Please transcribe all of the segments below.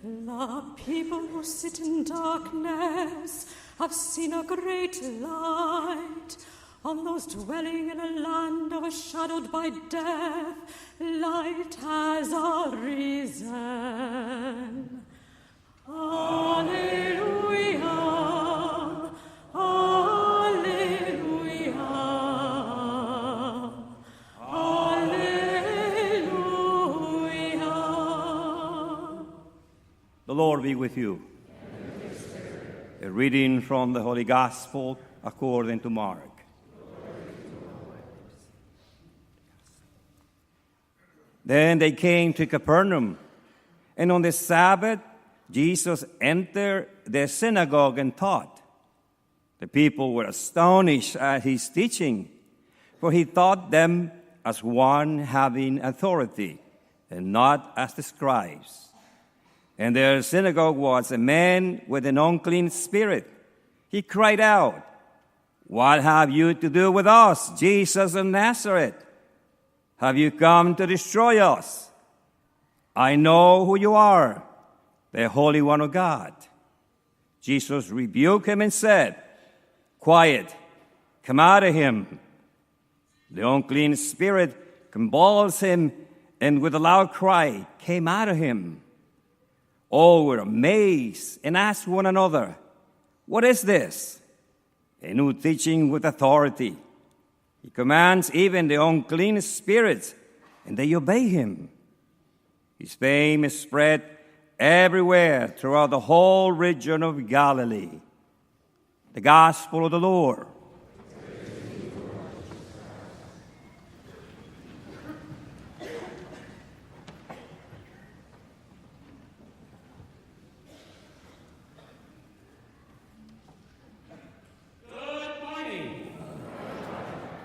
The people who sit in darkness have seen a great light. On those dwelling in a land overshadowed by death, light has arisen. Alleluia, alleluia, alleluia. The Lord be with you. A reading from the Holy Gospel according to Mark. Then they came to Capernaum, and on the Sabbath, Jesus entered the synagogue and taught. The people were astonished at his teaching, for he taught them as one having authority, and not as the scribes. And their synagogue was a man with an unclean spirit. He cried out, "What have you to do with us, Jesus of Nazareth? Have you come to destroy us? I know who you are, the Holy One of God." Jesus rebuked him and said, "Quiet, come out of him." The unclean spirit convulsed him, and with a loud cry came out of him. All were amazed and asked one another, "What is this? A new teaching with authority. He commands even the unclean spirits, and they obey him." His fame is spread everywhere throughout the whole region of Galilee. The Gospel of the Lord.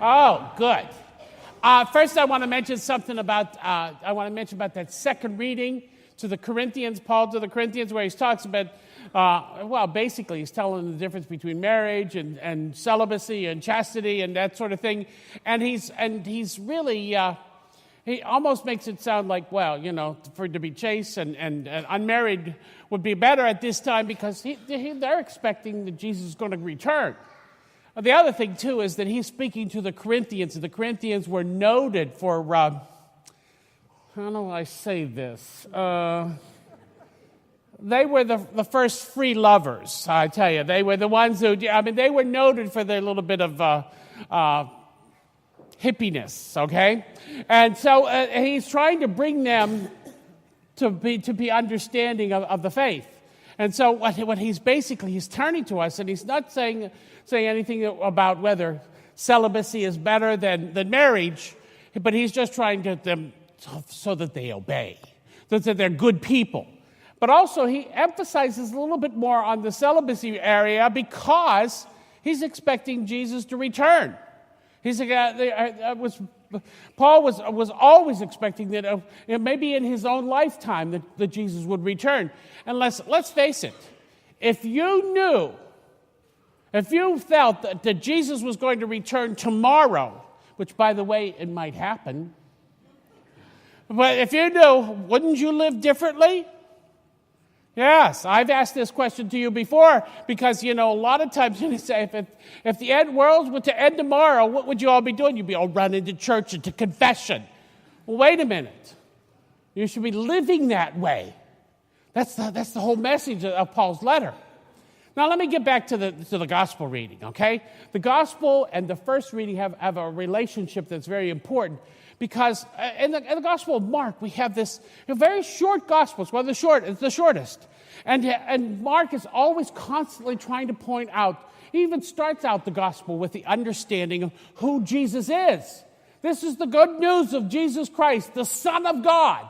Oh, good. First, I want to mention something about that second reading to the Corinthians, Paul to the Corinthians, where he talks about, basically he's telling the difference between marriage and celibacy and chastity and that sort of thing, and he's really he almost makes it sound like, for to be chaste and unmarried would be better at this time because they're expecting that Jesus is going to return. The other thing, too, is that he's speaking to the Corinthians, and the Corinthians were noted for, how do I say this? They were the first free lovers, I tell you. They were the ones who, they were noted for their little bit of hippiness, okay? And so he's trying to bring them to be understanding of the faith. And so what he's turning to us, and he's not saying anything about whether celibacy is better than marriage, but he's just trying to get them so that they obey, so that they're good people. But also he emphasizes a little bit more on the celibacy area because he's expecting Jesus to return. Paul was always expecting that maybe in his own lifetime that Jesus would return. And let's face it, if you felt that Jesus was going to return tomorrow, which, by the way, it might happen, but if you knew, wouldn't you live differently? Yes, I've asked this question to you before because, a lot of times you say, if the world were to end tomorrow, what would you all be doing? You'd be all running to church and to confession. Well, wait a minute. You should be living that way. That's the whole message of Paul's letter. Now, let me get back to the gospel reading, okay? The gospel and the first reading have a relationship that's very important because in the gospel of Mark, we have this very short gospel. It's the shortest. And Mark is always constantly trying to point out, he even starts out the gospel with the understanding of who Jesus is. This is the good news of Jesus Christ, the Son of God.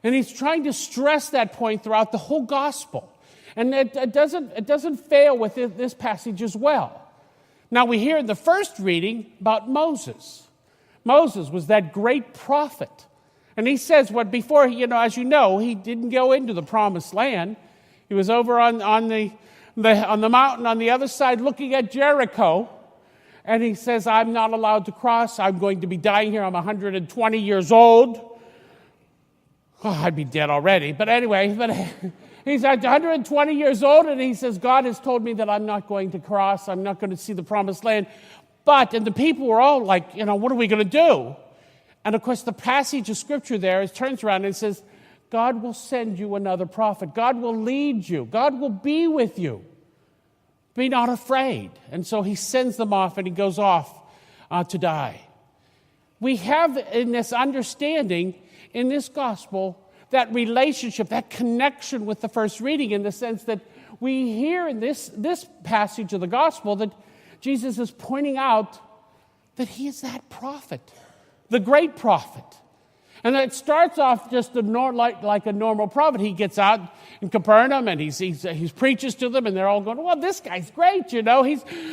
And he's trying to stress that point throughout the whole gospel. And it doesn't fail with this passage as well. Now we hear in the first reading about Moses. Moses was that great prophet. And he says what before, as you know, he didn't go into the promised land. He was over on the mountain on the other side looking at Jericho. And he says, I'm not allowed to cross. I'm going to be dying here. I'm 120 years old. Oh, I'd be dead already. But anyway, he's 120 years old, and he says, God has told me that I'm not going to cross. I'm not going to see the promised land. And the people were all like, what are we going to do? And of course, the passage of Scripture there turns around and says, God will send you another prophet. God will lead you. God will be with you. Be not afraid. And so he sends them off, and he goes off to die. We have in this understanding, in this gospel, that relationship, that connection with the first reading, in the sense that we hear in this passage of the gospel that Jesus is pointing out that he is that prophet, the great prophet. And it starts off just like a normal prophet. He gets out in Capernaum and he preaches to them, and they're all going, well, this guy's great,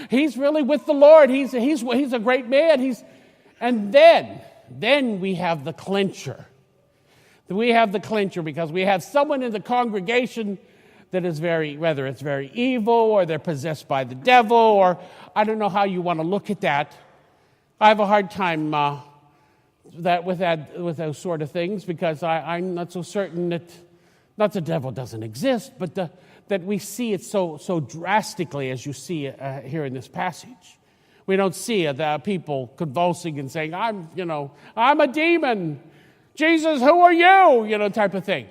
he's really with the Lord. He's a great man. And then we have the clincher. We have the clincher because we have someone in the congregation that is whether it's very evil or they're possessed by the devil, or I don't know how you want to look at that. I have a hard time with those sort of things, because I'm not so certain that, not the devil doesn't exist, but that we see it so drastically as you see it here in this passage. We don't see the people convulsing and saying, I'm a demon. Jesus, who are you? Type of thing.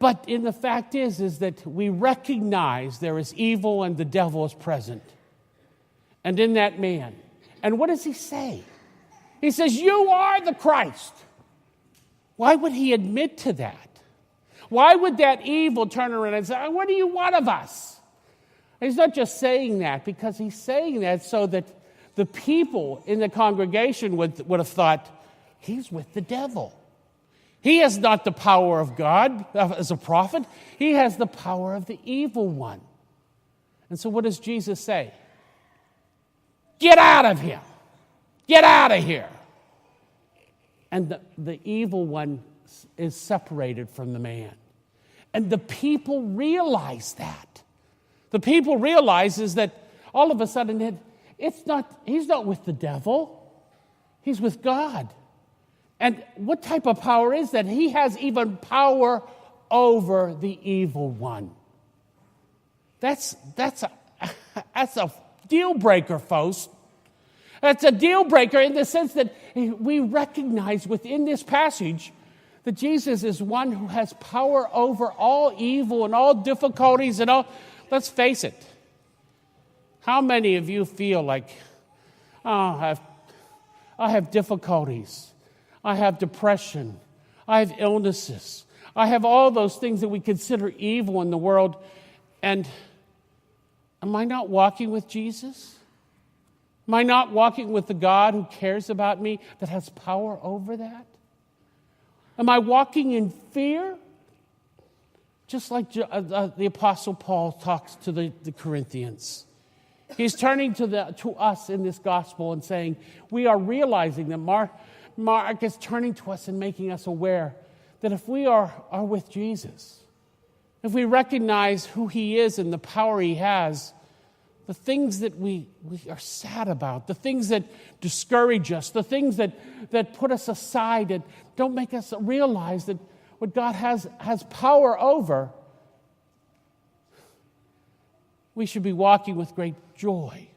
But in the fact is that we recognize there is evil and the devil is present. And in that man. And what does he say? He says, you are the Christ. Why would he admit to that? Why would that evil turn around and say, what do you want of us? He's not just saying that because he's saying that so that the people in the congregation would have thought, he's with the devil. He has not the power of God as a prophet. He has the power of the evil one. And so what does Jesus say? Get out of him. Get out of here. And the evil one is separated from the man. And the people realize that. The people realizes that all of a sudden he's not with the devil. He's with God. And what type of power is that? He has even power over the evil one. That's a deal breaker, folks. That's a deal breaker in the sense that we recognize within this passage that Jesus is one who has power over all evil and all difficulties and all. Let's face it. How many of you feel like, I have difficulties. I have depression. I have illnesses. I have all those things that we consider evil in the world. And am I not walking with Jesus? Am I not walking with the God who cares about me, that has power over that? Am I walking in fear? Just like the Apostle Paul talks to the Corinthians. He's turning to us in this gospel and saying, we are realizing that Mark is turning to us and making us aware that if we are with Jesus, if we recognize who he is and the power he has, the things that we are sad about, the things that discourage us, the things that put us aside and don't make us realize that what God has power over, we should be walking with great joy.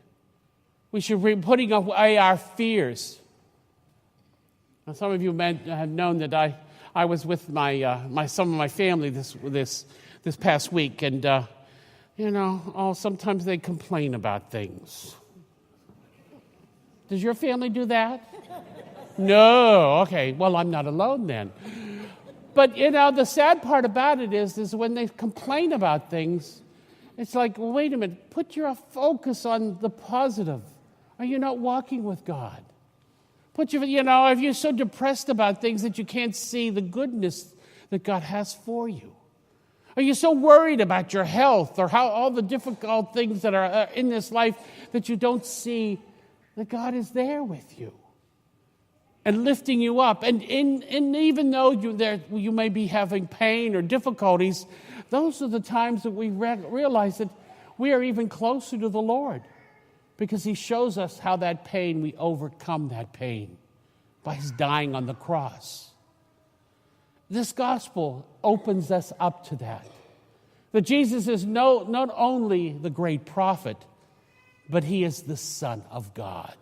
We should be putting away our fears. Now, some of you have known that I was with some of my family this past week, and sometimes they complain about things. Does your family do that? No. Okay. Well, I'm not alone then. But the sad part about it is when they complain about things, it's like, well, wait a minute. Put your focus on the positive. Are you not walking with God? If you're so depressed about things that you can't see the goodness that God has for you. Are you so worried about your health or how all the difficult things that are in this life that you don't see that God is there with you and lifting you up? And even though you may be having pain or difficulties, those are the times that we realize that we are even closer to the Lord, because he shows us how that pain, we overcome that pain by his dying on the cross. This gospel opens us up to that. That Jesus is not only the great prophet, but he is the Son of God.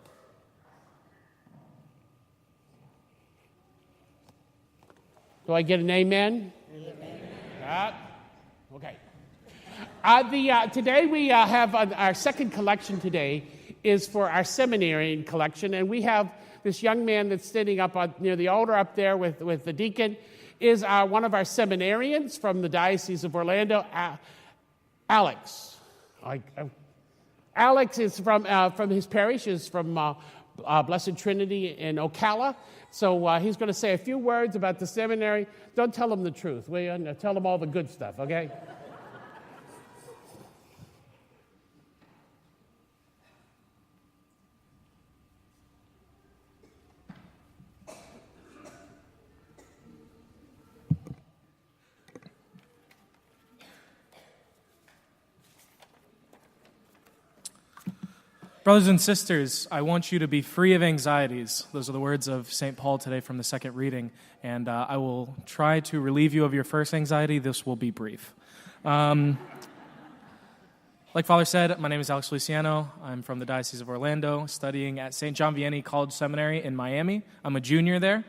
Do I get an amen? Amen. Okay. Today we have our second collection today is for our seminary collection, and we have this young man that's standing up near the altar up there with the deacon is one of our seminarians from the Diocese of Orlando, Alex. Alex is from his parish, is from Blessed Trinity in Ocala. So he's going to say a few words about the seminary. Don't tell him the truth, will you? No, tell him all the good stuff, okay? Brothers and sisters, I want you to be free of anxieties. Those are the words of St. Paul today from the second reading. And I will try to relieve you of your first anxiety. This will be brief. Like Father said, my name is Alex Feliciano. I'm from the Diocese of Orlando, studying at St. John Vianney College Seminary in Miami. I'm a junior there.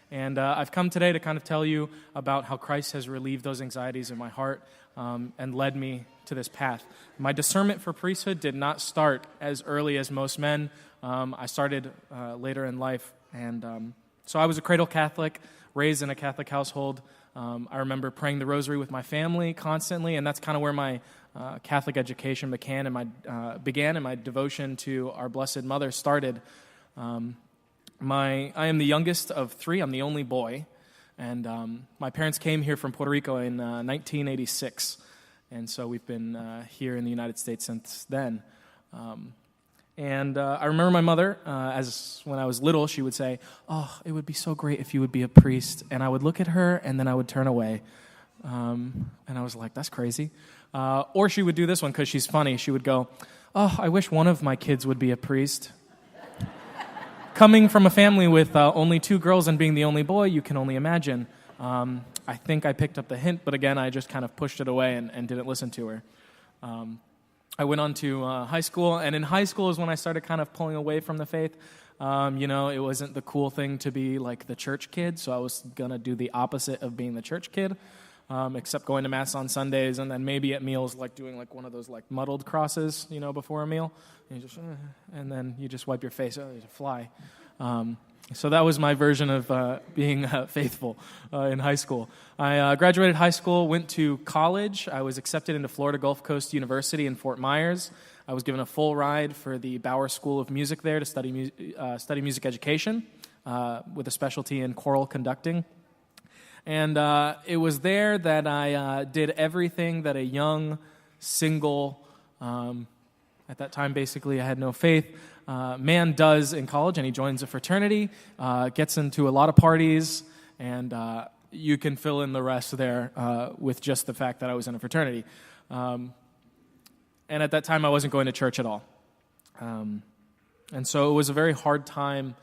And I've come today to kind of tell you about how Christ has relieved those anxieties in my heart and led me to this path. My discernment for priesthood did not start as early as most men. I started later in life, and so I was a cradle Catholic, raised in a Catholic household. I remember praying the rosary with my family constantly, and that's kind of where my Catholic education began, and my devotion to our Blessed Mother started. I am the youngest of three. I'm the only boy, and my parents came here from Puerto Rico in 1986. And so we've been here in the United States since then. I remember my mother, when I was little, she would say, "Oh, it would be so great if you would be a priest." And I would look at her, and then I would turn away. And I was like, that's crazy. Or she would do this one because she's funny. She would go, "Oh, I wish one of my kids would be a priest." Coming from a family with only two girls and being the only boy, you can only imagine. I think I picked up the hint, but again, I just kind of pushed it away and didn't listen to her. I went on to high school, and in high school is when I started kind of pulling away from the faith. It wasn't the cool thing to be like the church kid, so I was going to do the opposite of being the church kid, except going to Mass on Sundays, and then maybe at meals like doing like one of those like muddled crosses, before a meal, and then you just wipe your face, there's a fly. So that was my version of being faithful in high school. I graduated high school, went to college. I was accepted into Florida Gulf Coast University in Fort Myers. I was given a full ride for the Bauer School of Music there to study music education with a specialty in choral conducting. And it was there that I did everything that a young, single, at that time basically I had no faith, man does in college, and he joins a fraternity, gets into a lot of parties, and you can fill in the rest there with just the fact that I was in a fraternity. And at that time, I wasn't going to church at all. And so it was a very hard time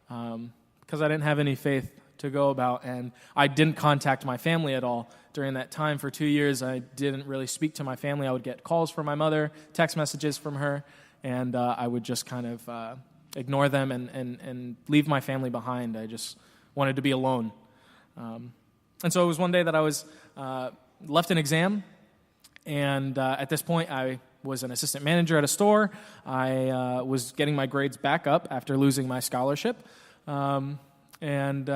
because I didn't have any faith to go about, and I didn't contact my family at all. During that time, for 2 years, I didn't really speak to my family. I would get calls from my mother, text messages from her, and I would just kind of ignore them and leave my family behind. I just wanted to be alone. And so it was one day that I was left an exam, and at this point I was an assistant manager at a store. I was getting my grades back up after losing my scholarship, and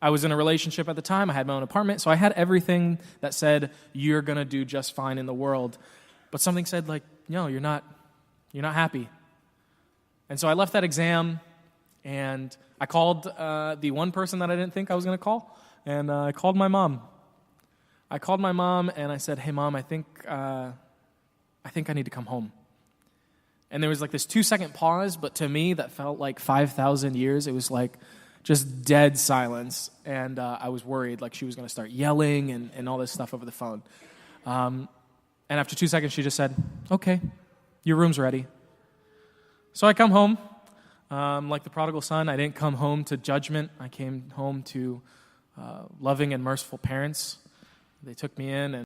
I was in a relationship at the time. I had my own apartment, so I had everything that said, you're going to do just fine in the world. But something said, like, no, you're not happy. And so I left that exam, and I called the one person that I didn't think I was going to call, and I called my mom. I called my mom, and I said, hey, Mom, I think I need to come home. And there was like this 2-second pause, but to me, that felt like 5,000 years. It was like just dead silence, and I was worried, like she was going to start yelling and all this stuff over the phone. And after 2 seconds, she just said, okay, your room's ready. So I come home. Like the prodigal son, I didn't come home to judgment. I came home to loving and merciful parents. They took me in and